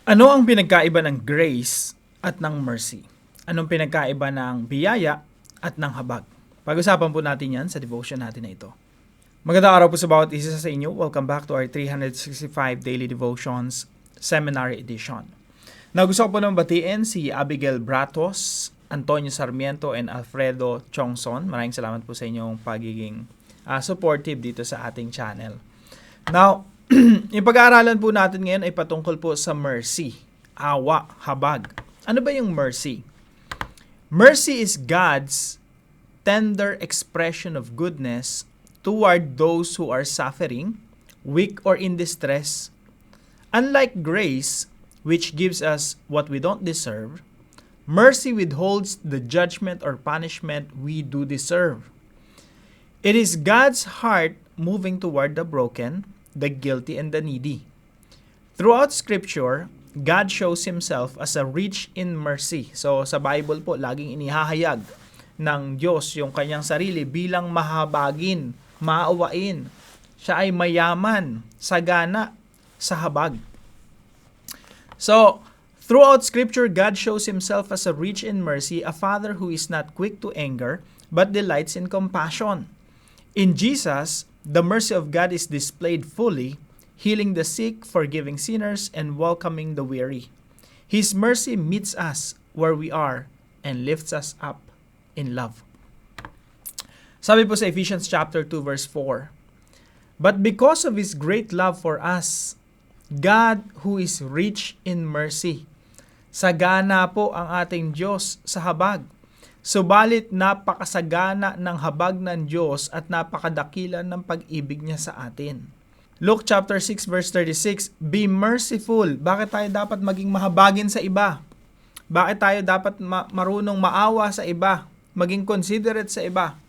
Ano ang pinagkaiba ng grace at ng mercy? Anong pinagkaiba ng biyaya at ng habag? Pag-usapan po natin yan sa devotion natin na ito. Magandang araw po sa bawat isa sa inyo. Welcome back to our 365 Daily Devotions Seminary Edition. Gusto ko po naman batiin si Abigail Bratos, Antonio Sarmiento, and Alfredo Chongson. Maraming salamat po sa inyong pagiging supportive dito sa ating channel. Now, yung pag-aaralan po natin ngayon ay patungkol po sa mercy, awa, habag. Ano ba yung mercy? Mercy is God's tender expression of goodness toward those who are suffering, weak, or in distress. Unlike grace, which gives us what we don't deserve, mercy withholds the judgment or punishment we do deserve. It is God's heart moving toward the broken, the guilty, and the needy. Throughout Scripture, God shows Himself as a rich in mercy. So, sa Bible po, laging inihahayag ng Diyos yung kanyang sarili bilang mahabagin, maawain. Siya ay mayaman, sagana, sa habag. So, throughout Scripture, God shows Himself as a rich in mercy, a Father who is not quick to anger, but delights in compassion. In Jesus, the mercy of God is displayed fully, healing the sick, forgiving sinners, and welcoming the weary. His mercy meets us where we are and lifts us up in love. Sabi po sa Ephesians chapter 2 verse 4, "But because of His great love for us, God who is rich in mercy." Sagana po ang ating Diyos sa habag. Subalit napakasagana ng habag ng Diyos at napakadakila ng pag-ibig niya sa atin. Luke chapter 6 verse 36, "Be merciful." Bakit tayo dapat maging mahabagin sa iba? Bakit tayo dapat marunong maawa sa iba? Maging considerate sa iba?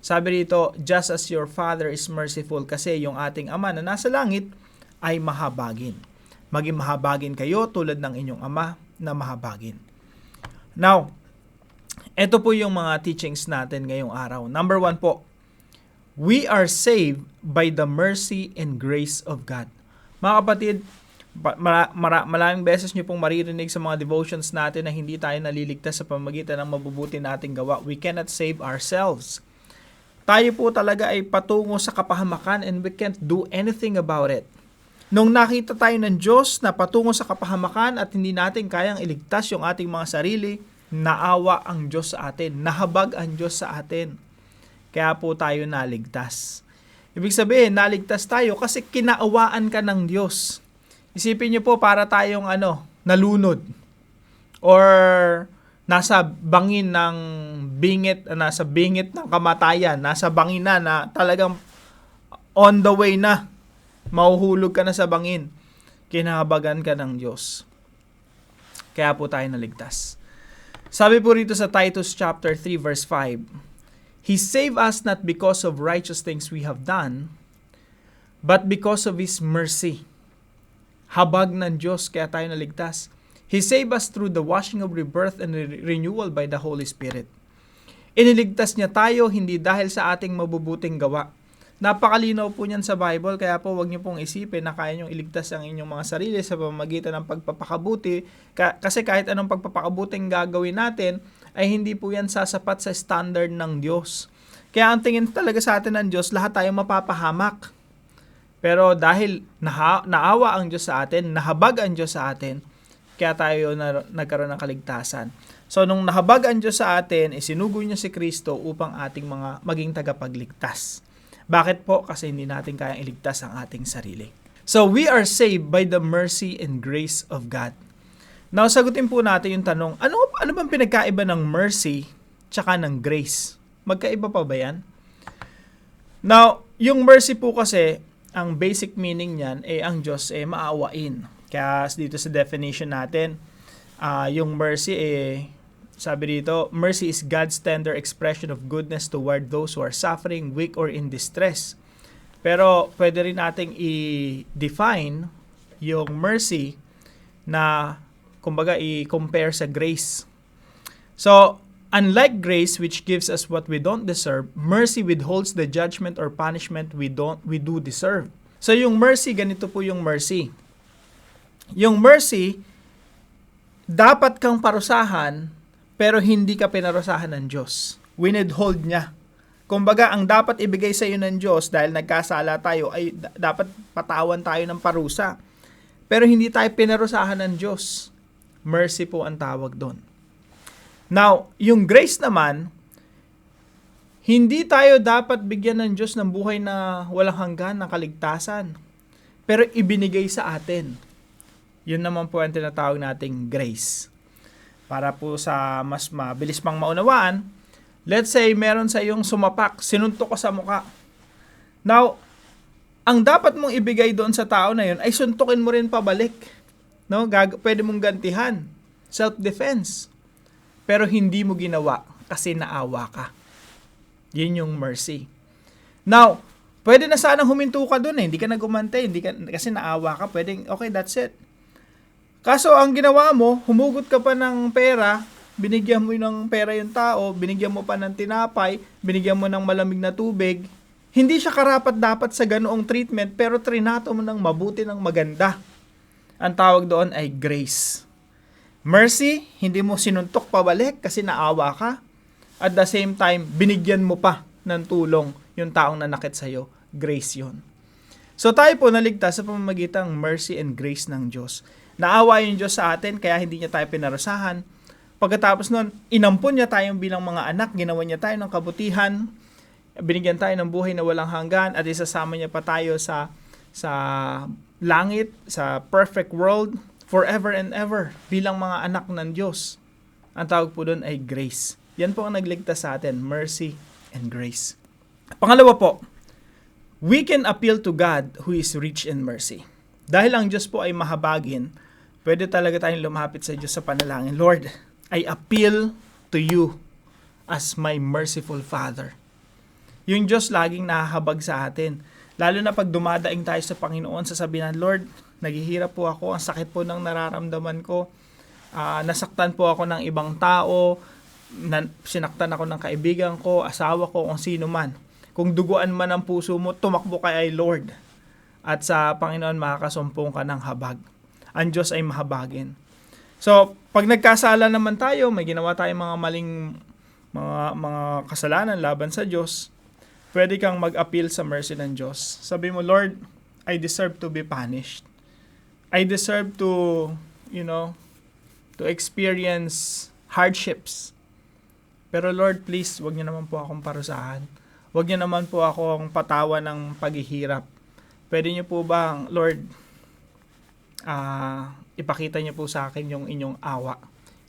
Sabi rito, "Just as your Father is merciful." Kasi yung ating Ama na nasa langit ay mahabagin. Maging mahabagin kayo tulad ng inyong Ama na mahabagin. Now, ito po yung mga teachings natin ngayong araw. Number 1 po, we are saved by the mercy and grace of God. Mga kapatid, maraming beses nyo pong maririnig sa mga devotions natin na hindi tayo naliligtas sa pamamagitan ng mabubuti nating gawa. We cannot save ourselves. Tayo po talaga ay patungo sa kapahamakan and we can't do anything about it. Nung nakita tayo ng Diyos na patungo sa kapahamakan at hindi natin kayang iligtas yung ating mga sarili, naawa ang Diyos sa atin, nahabag ang Diyos sa atin. Kaya po tayo naligtas. Ibig sabihin, naligtas tayo kasi kinaawaan ka ng Diyos. Isipin niyo po para tayong nalunod or nasa bangin ng nasa bingit ng kamatayan, nasa bangin na talagang on the way na, mahuhulog ka na sa bangin. Kinahabagan ka ng Diyos. Kaya po tayo naligtas. Sabi po rito sa Titus chapter 3 verse 5, "He saved us not because of righteous things we have done, but because of His mercy." Habag ng Diyos kaya tayo naligtas. He saved us through the washing of rebirth and renewal by the Holy Spirit. Iniligtas niya tayo hindi dahil sa ating mabubuting gawa. Napakalinaw po niyan sa Bible, kaya po wag niyo pong isipin na kaya niyong iligtas ang inyong mga sarili sa pamamagitan ng pagpapakabuti. Kasi kahit anong pagpapakabuting gagawin natin, ay hindi po yan sasapat sa standard ng Diyos. Kaya ang tingin talaga sa atin ng Diyos, lahat tayo mapapahamak. Pero dahil naawa ang Diyos sa atin, nahabag ang Diyos sa atin, kaya tayo nagkaroon ng kaligtasan. So nung nahabag ang Diyos sa atin, isinugo niya si Kristo upang ating maging tagapagligtas. Bakit po? Kasi hindi natin kayang iligtas ang ating sarili. So, we are saved by the mercy and grace of God. Now, sagutin po natin yung tanong, ano bang pinagkaiba ng mercy tsaka ng grace? Magkaiba pa ba yan? Now, yung mercy po kasi, ang basic meaning niyan ay ang Diyos ay maawain. Kaya dito sa definition natin, yung mercy sabi dito, mercy is God's tender expression of goodness toward those who are suffering, weak, or in distress. Pero pwede rin nating i-define yung mercy na kumbaga i-compare sa grace. So, unlike grace which gives us what we don't deserve, mercy withholds the judgment or punishment we do deserve. So yung mercy, ganito po yung mercy. Yung mercy dapat kang parusahan, pero hindi ka pinarusahan ng Diyos. Winithhold niya. Kumbaga, ang dapat ibigay sa iyo ng Diyos dahil nagkasala tayo ay dapat patawan tayo ng parusa. Pero hindi tayo pinarusahan ng Diyos. Mercy po ang tawag doon. Now, yung grace naman, hindi tayo dapat bigyan ng Diyos ng buhay na walang hanggan, na kaligtasan. Pero ibinigay sa atin. Yun naman po ang tinatawag nating grace. Para po sa mas mabilis pang maunawaan, let's say meron sa iyong sumapak, sinuntok ko sa muka. Now, ang dapat mong ibigay doon sa tao na yun ay suntukin mo rin pabalik. No? Pwede mong gantihan. Self-defense. Pero hindi mo ginawa kasi naawa ka. Yun yung mercy. Now, pwede na sanang huminto ka doon hindi ka na gumante, kasi naawa ka, pwedeng, okay, that's it. Kaso ang ginawa mo, humugot ka pa ng pera, binigyan mo ng pera yung tao, binigyan mo pa ng tinapay, binigyan mo ng malamig na tubig. Hindi siya karapat-dapat sa ganoong treatment, pero trinato mo ng mabuti, ng maganda. Ang tawag doon ay grace. Mercy, hindi mo sinuntok pabalik kasi naawa ka. At the same time, binigyan mo pa ng tulong yung taong nanakit sa'yo. Grace yun. So tayo po naligtas sa pamamagitan ng mercy and grace ng Diyos. Naawa yung Diyos sa atin, kaya hindi niya tayo pinarusahan. Pagkatapos nun, inampun niya tayong bilang mga anak, ginawa niya tayo ng kabutihan, binigyan tayo ng buhay na walang hanggan, at isasama niya pa tayo sa langit, sa perfect world, forever and ever, bilang mga anak ng Diyos. Ang tawag po doon ay grace. Yan po ang nagligtas sa atin, mercy and grace. Pangalawa po, we can appeal to God who is rich in mercy. Dahil ang Diyos po ay mahabagin, pwede talaga tayong lumapit sa Diyos sa panalangin. Lord, I appeal to you as my merciful Father. Yung Diyos laging nahahabag sa atin. Lalo na pag dumadaing tayo sa Panginoon, sasabihin, Lord, naghihirap po ako, ang sakit po ng nararamdaman ko, nasaktan po ako ng ibang tao, sinaktan ako ng kaibigan ko, asawa ko, kung sino man. Kung duguan man ang puso mo, tumakbo kay Lord. At sa Panginoon, makakasumpong ka ng habag. Ang Diyos ay mahabagin. So, pag nagkasala naman tayo, may ginawa tayong mga maling mga kasalanan laban sa Diyos, pwede kang mag-appeal sa mercy ng Diyos. Sabi mo, Lord, I deserve to be punished. I deserve to experience hardships. Pero Lord, please, wag niyo naman po akong parusahan. Wag niyo naman po akong patawan ng paghihirap. Pwede niyo po ba, Lord, ipakita niyo po sa akin yung inyong awa.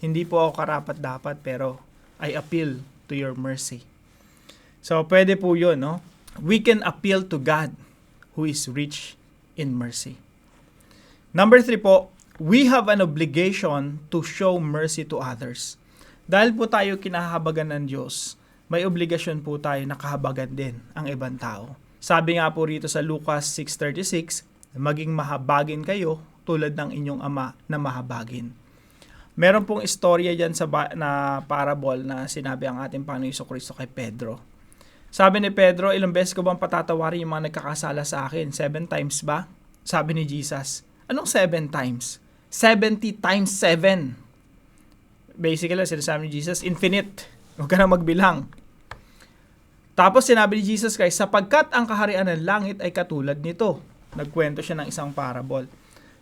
Hindi po ako karapat-dapat, pero I appeal to your mercy. So, pwede po yun, no? We can appeal to God who is rich in mercy. Number 3 po, we have an obligation to show mercy to others. Dahil po tayo kinahabagan ng Diyos, may obligasyon po tayo na kahabagan din ang ibang tao. Sabi nga po rito sa Lucas 6:36, maging mahabagin kayo tulad ng inyong ama na mahabagin. Meron pong istorya dyan na parable na sinabi ang ating Panginoon Jesucristo kay Pedro. Sabi ni Pedro, ilang beses ko bang patatawarin yung mga nagkakasala sa akin? 7 times ba? Sabi ni Jesus. Anong 7 times? 70 times 7. Basically, sinasabi ni Jesus, infinite. Huwag ka na magbilang. Tapos sinabi ni Jesus Christ, sapagkat ang kaharian ng langit ay katulad nito. Nagkwento siya ng isang parable.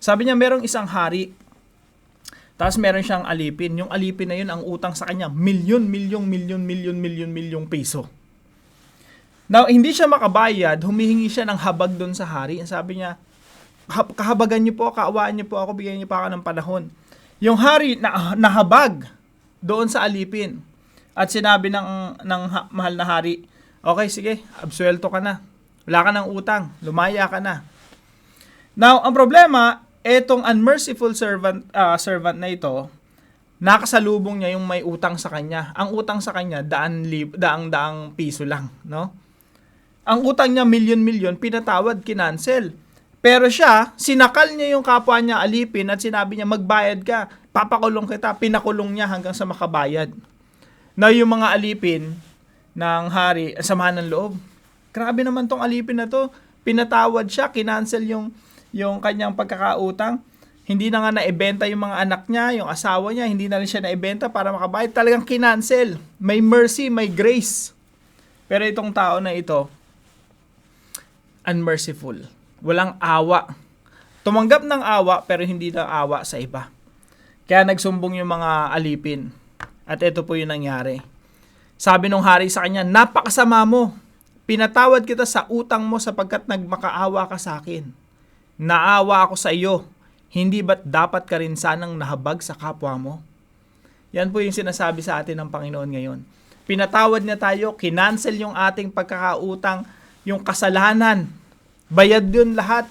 Sabi niya, merong isang hari, tapos meron siyang alipin. Yung alipin na yun, ang utang sa kanya, milyong piso. Now, hindi siya makabayad, humihingi siya ng habag doon sa hari. Sabi niya, kahabagan niyo po, kaawaan niyo po ako, bigyan niyo pa ako ng panahon. Yung hari nahabag doon sa alipin. At sinabi ng mahal na hari, okay, sige, absuelto ka na. Wala ka ng utang, lumaya ka na. Now, ang problema, etong unmerciful servant na ito, nakasalubong niya yung may utang sa kanya. Ang utang sa kanya, daang piso lang, no? Ang utang niya, milyon, pinatawad, kinancel. Pero siya, sinakal niya yung kapwa niya alipin at sinabi niya, magbayad ka, papakulong kita, pinakulong niya hanggang sa makabayad. Now, yung mga alipin ng hari, samahan ng loob. Grabe naman tong alipin na to. Pinatawad siya, kinancel yung kanyang pagkakautang. Hindi na nga naibenta yung mga anak niya, yung asawa niya, hindi na rin siya naibenta para makabayad. Talagang kinancel. May mercy, may grace. Pero itong tao na ito, unmerciful. Walang awa. Tumanggap ng awa pero hindi na awa sa iba. Kaya nagsumbong yung mga alipin. At ito po yung nangyari. Sabi nung hari sa kanya, napakasama mo. Pinatawad kita sa utang mo sapagkat nagmakaawa ka sa akin. Naawa ako sa iyo. Hindi ba't dapat ka rin sanang nahabag sa kapwa mo? Yan po yung sinasabi sa atin ng Panginoon ngayon. Pinatawad niya tayo, kinancel yung ating pagkakautang, yung kasalanan. Bayad yun lahat.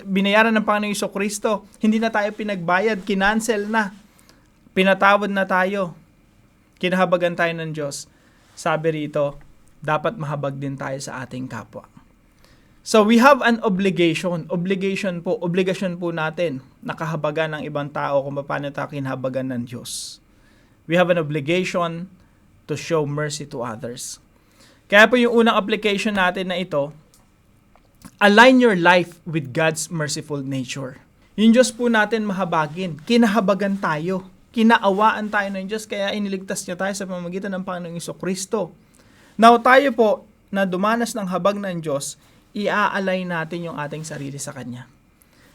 Binayaran ng Panginoong Jesucristo. Hindi na tayo pinagbayad, kinancel na. Pinatawad na tayo. Kinahabagan tayo ng Diyos. Sabi rito, dapat mahabag din tayo sa ating kapwa. So we have an obligation. Obligasyon po natin nakahabagan ng ibang tao kung paano tayo kinahabagan ng Diyos. We have an obligation to show mercy to others. Kaya po yung unang application natin na ito, align your life with God's merciful nature. Yung Diyos po natin mahabagin. Kinahabagan tayo. Kinaawaan tayo ng Diyos kaya iniligtas niya tayo sa pamamagitan ng Panginoong Jesucristo. Now tayo po na dumanas ng habag ng Diyos, i-align natin yung ating sarili sa Kanya.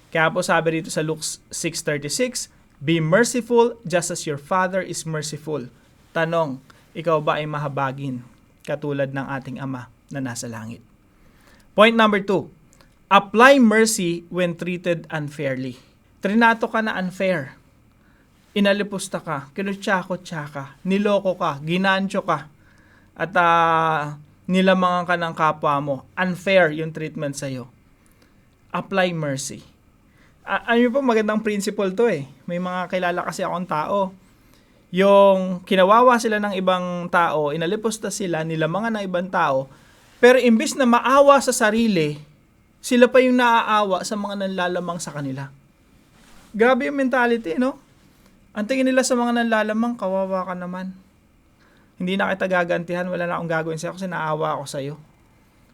Kaya po sabi rito sa Luke 6:36, be merciful just as your Father is merciful. Tanong, ikaw ba ay mahabagin katulad ng ating Ama na nasa langit? Point number 2, apply mercy when treated unfairly. Trinato ka na unfair. Inalipusta ka, kinutsako-tsaka ka, niloko ka, ginancho ka, at nilamangan ka ng kapwa mo. Unfair yung treatment sa'yo. Apply mercy. Ano po, magandang principle to eh. May mga kilala kasi akong tao. Yung kinawawa sila ng ibang tao, inalipusta sila, nilamangan ng ibang tao, pero imbis na maawa sa sarili, sila pa yung naaawa sa mga nanlalamang sa kanila. Grabe yung mentality, no? Ang tingin nila sa mga nanlalamang, kawawa ka naman. Hindi na kita gagantihan, wala na akong gagawin sa'yo kasi naawa ako sa'yo.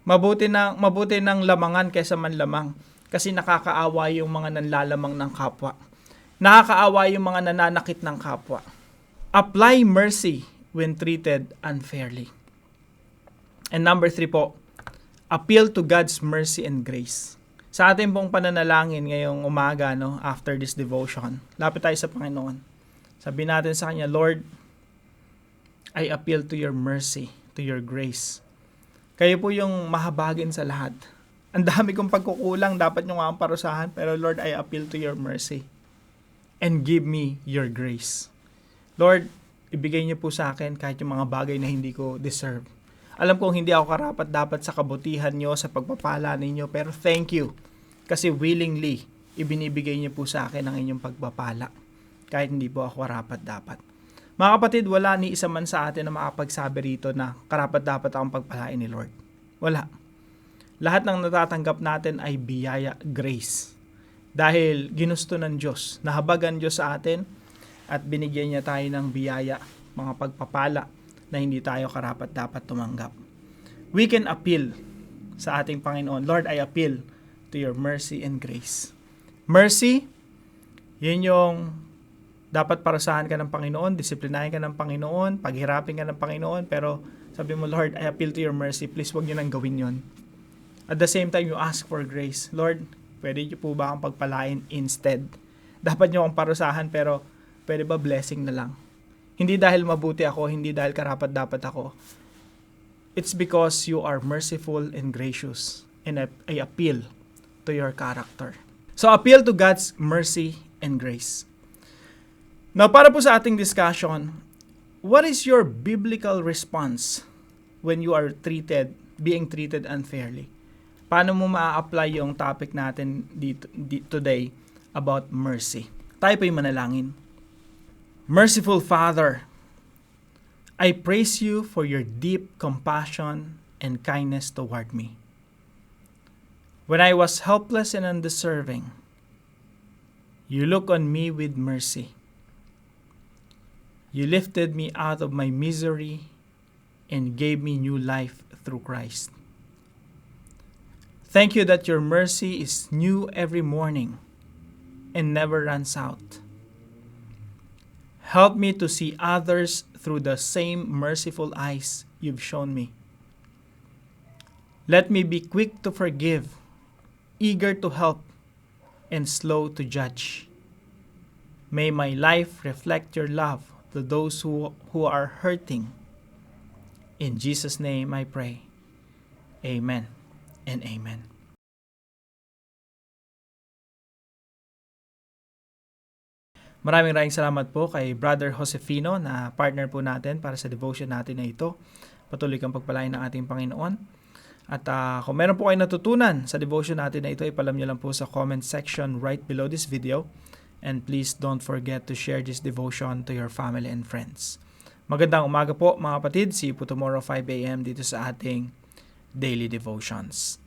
Mabuti ng lamangan kaysa manlamang kasi nakakaawa yung mga nanlalamang ng kapwa. Nakakaawa yung mga nananakit ng kapwa. Apply mercy when treated unfairly. And number 3 po, appeal to God's mercy and grace. Sa ating pong pananalangin ngayong umaga, no, after this devotion, lapit tayo sa Panginoon. Sabi natin sa Kanya, Lord, I appeal to your mercy, to your grace. Kayo po yung mahabagin sa lahat. Ang dami kong pagkukulang, dapat nyo nga ang parusahan, pero Lord, I appeal to your mercy and give me your grace. Lord, ibigay niyo po sa akin kahit yung mga bagay na hindi ko deserve. Alam kong hindi ako karapat-dapat sa kabutihan niyo, sa pagpapala ninyo, pero thank you kasi willingly ibinibigay niyo po sa akin ang inyong pagpapala kahit hindi po ako karapat-dapat. Mga kapatid, wala ni isa man sa atin na makapagsabi rito na karapat-dapat akong pagpalain ni Lord. Wala. Lahat ng natatanggap natin ay biyaya, grace. Dahil ginusto ng Diyos, nahabagan Diyos sa atin at binigyan niya tayo ng biyaya, mga pagpapala na hindi tayo karapat-dapat tumanggap. We can appeal sa ating Panginoon. Lord, I appeal to your mercy and grace. Mercy, yun yung dapat parusahan ka ng Panginoon, disiplinahin ka ng Panginoon, paghirapin ka ng Panginoon, pero sabi mo, Lord, I appeal to your mercy. Please, wag niyo nang gawin yon. At the same time, you ask for grace. Lord, pwede niyo po ba akong pagpalain instead? Dapat niyo akong parusahan, pero pwede ba blessing na lang? Hindi dahil mabuti ako, hindi dahil karapat-dapat ako. It's because you are merciful and gracious, and I appeal to your character. So, appeal to God's mercy and grace. Now, para po sa ating discussion, what is your biblical response when you are being treated unfairly? Paano mo ma-apply yung topic natin today about mercy? Tayo po yung manalangin. Merciful Father, I praise you for your deep compassion and kindness toward me. When I was helpless and undeserving, you look on me with mercy. You lifted me out of my misery and gave me new life through Christ. Thank you that your mercy is new every morning. and never runs out. Help me to see others through the same merciful eyes you've shown me. Let me be quick to forgive, eager to help, and slow to judge. May my life reflect your love to those who are hurting. In Jesus' name I pray. Amen and amen. Maraming salamat po kay Brother Josefino na partner po natin para sa devotion natin na ito. Patuloy kang pagpalain ng ating Panginoon. At kung meron po kayo natutunan sa devotion natin na ito, ipalam nyo lang po sa comment section right below this video. And please don't forget to share this devotion to your family and friends. Magandang umaga po mga kapatid. See you po tomorrow 5 a.m. dito sa ating Daily Devotions.